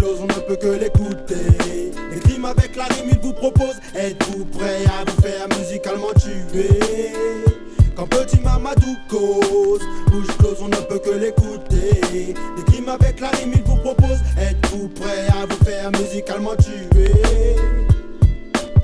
close, on ne peut que l'écouter. Les rimes avec la rime, il vous propose. Êtes-vous prêt à vous faire musicalement tuer? Quand petit Mamadou cause, bouche close, on ne peut que l'écouter. Les rimes avec la rime, il vous propose. Êtes-vous prêt à vous faire musicalement tuer?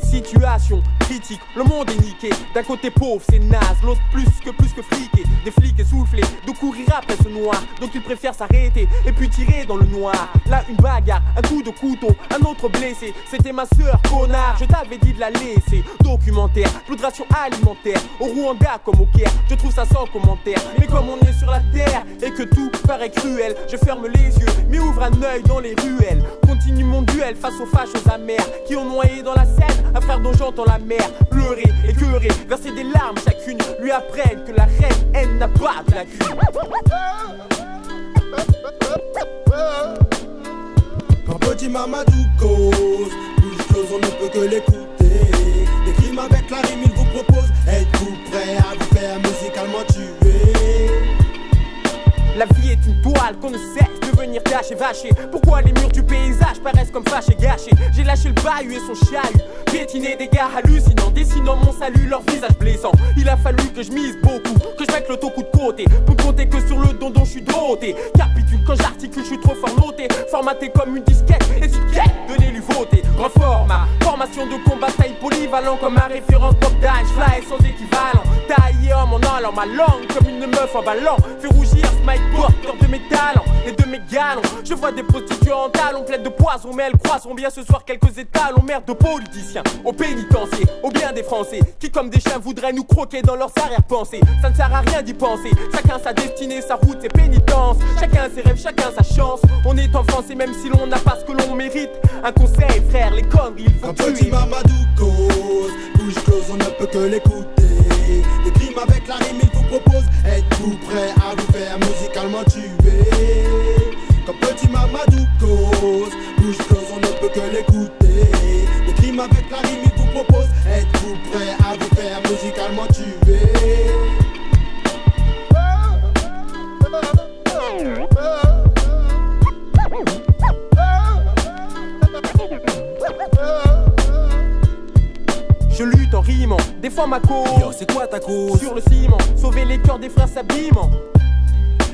Situation critique, le monde est niqué. D'un côté pauvre, c'est naze, l'autre plus que friqué. Des flics essoufflés, de courir après ce noir. Donc ils préfèrent s'arrêter et puis tirer dans le noir. Là une bagarre, un coup de couteau, un autre blessé. C'était ma sœur, connard, je t'avais dit de la laisser. Documentaire, plus de ration alimentaire. Au Rwanda comme au Caire, je trouve ça sans commentaire. Mais comme on est sur la terre et que tout paraît cruel, je ferme les yeux, mais ouvre un œil dans les ruelles. Continue mon duel face aux fâches amères qui ont noyé dans la Seine un frère dont j'entends la mère pleurer, écœurer, verser des larmes chacune, lui apprennent que la reine, elle n'a pas de la cune. Quand petit Mamadou cause, bouche close, on ne peut que l'écouter. Des crimes avec la rime, il vous propose. Êtes-vous prêt à vous faire musicalement tuer? La vie est une toile qu'on ne cesse de venir tâcher, vacher. Pourquoi les murs du paysage paraissent comme fâchés, gâchés? J'ai lâché le bahut et son chahut, piétiné des gars hallucinants, dessinant mon salut, leur visage blessant. Il a fallu que je mise beaucoup, que je mette l'auto coup de côté, pour compter que sur le don dont je suis doté. Capitule quand j'articule, je suis trop fort noté, formaté comme une disquette, étiquette de l'élu voté. Grand format, formation de combat, taille polyvalent comme ma référence Bob Dash, fly sans équivalent. Taillé homme en allant ma langue comme une meuf en ballon, fait rougir Smite porteur de mes talents et de mes galons. Je vois des prostituées en talons pleines de poison, mais elles croiseront bien ce soir quelques étalons. Merde de politiciens, aux pénitenciers, au bien des Français qui comme des chiens voudraient nous croquer dans leurs arrière-pensées. Ça ne sert à rien d'y penser, chacun sa destinée, sa route, ses pénitences. Chacun ses rêves, chacun sa chance. On est en France et même si l'on n'a pas ce que l'on mérite, un conseil frère, les conneries, il faut tuer. Quand petit Mamadou cause, bouche close, on ne peut que l'écouter. Des crimes avec la rime, il vous propose. Êtes-vous prêt à vous faire musicalement tuer? Quand petit Mamadou cause, bouche close, on ne peut que l'écouter. Des crimes avec la rime, il vous propose. Êtes-vous prêt à vous faire musicalement tuer? Je lutte en rimant, défends ma cause. Yo, c'est quoi ta cause? Sur le ciment, sauver les cœurs des frères s'abîmant.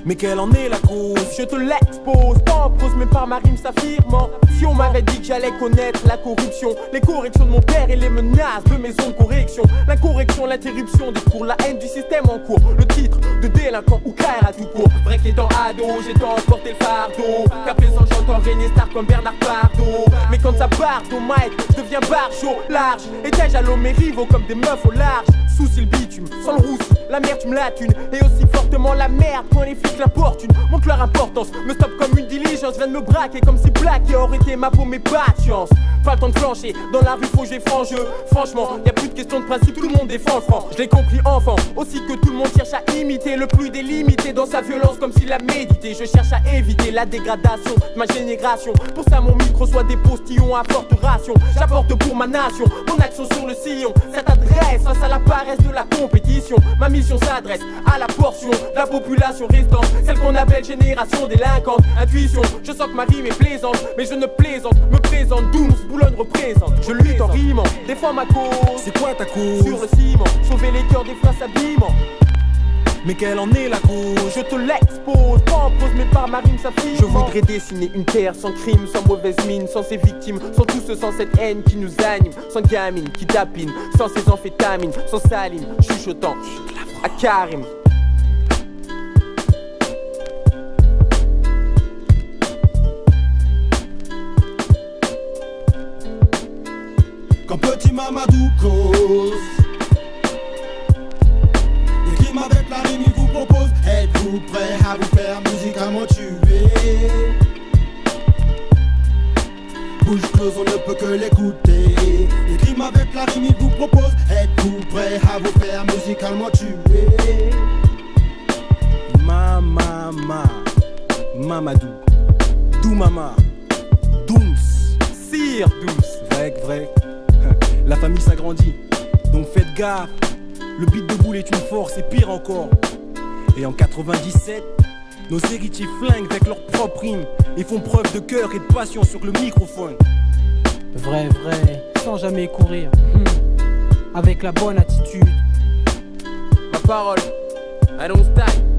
Mais quelle en est la cause? Je te l'expose, pas en prose mais par ma rime s'affirmant. Si on m'avait dit que j'allais connaître la corruption, les corrections de mon père et les menaces de maison de correction, l'incorrection, l'interruption des cours, la haine du système en cours, le titre de délinquant ou carrière à tout court. Vrai qu'étant ado, j'ai tant porté le fardeau, qu'à présent j'entends régner star comme Bernard Pardo. Mais quand ça part au mic, je deviens barjo, large. Étais-je à l'eau mes rivaux comme des meufs au large? Souci le bitume, sans le roussi, la merde tu me la thunes. Et aussi fortement la merde quand les flics l'importunent. Montre leur importance, me stoppe comme une diligence, viens de me braquer comme si plaqué aurait été ma peau mais pas de chance. Pas le temps de flancher, dans la rue faut jouer franc jeu. Franchement, y'a plus de question de principe, tout le monde défend le franc. Je l'ai compris enfant, aussi que tout le monde cherche à imiter le plus délimité dans sa violence comme s'il a médité. Je cherche à éviter la dégradation de ma génération. Pour ça mon micro soit des postillons à forte ration. J'apporte pour ma nation, mon action sur le sillon. Cette adresse face à la paresse de la compétition. Ma mission s'adresse à la portion de la population restante, celle qu'on appelle génération délinquante. Intuition, je sens que ma rime est plaisante, mais je ne plaisante, me présente, Dooms, Boulogne représente. Je lutte en rimant, défends ma cause. C'est quoi ta cause? Sur le ciment, sauver les cœurs des frères s'abîmant. Mais quelle en est la cause? Je te l'expose, pas en prose mais par ma rime s'affirme. Je voudrais dessiner une terre sans crime, sans mauvaise mine, sans ses victimes, sans tout ce, sans cette haine qui nous anime, sans gamine qui tapine, sans ses amphétamines, sans saline, chuchotant à Karim. Quand petit Mamadou cause, des crimes avec la rime, il vous propose. Êtes-vous prêt à vous faire musicalement tuer? Bouche close, on ne peut que l'écouter. Des crimes avec la rime, il vous propose. Êtes-vous prêt à vous faire musicalement tuer? Mamadou, Doumama, Dooms, Sire Dooms. Vrai. La famille s'agrandit, donc faites gaffe. Le beat de boule est une force et pire encore. Et en 97, Nos héritiers flinguent avec leurs propres rimes et font preuve de cœur et de passion sur le microphone. Vrai, sans jamais courir, avec la bonne attitude. Ma parole, I don't style.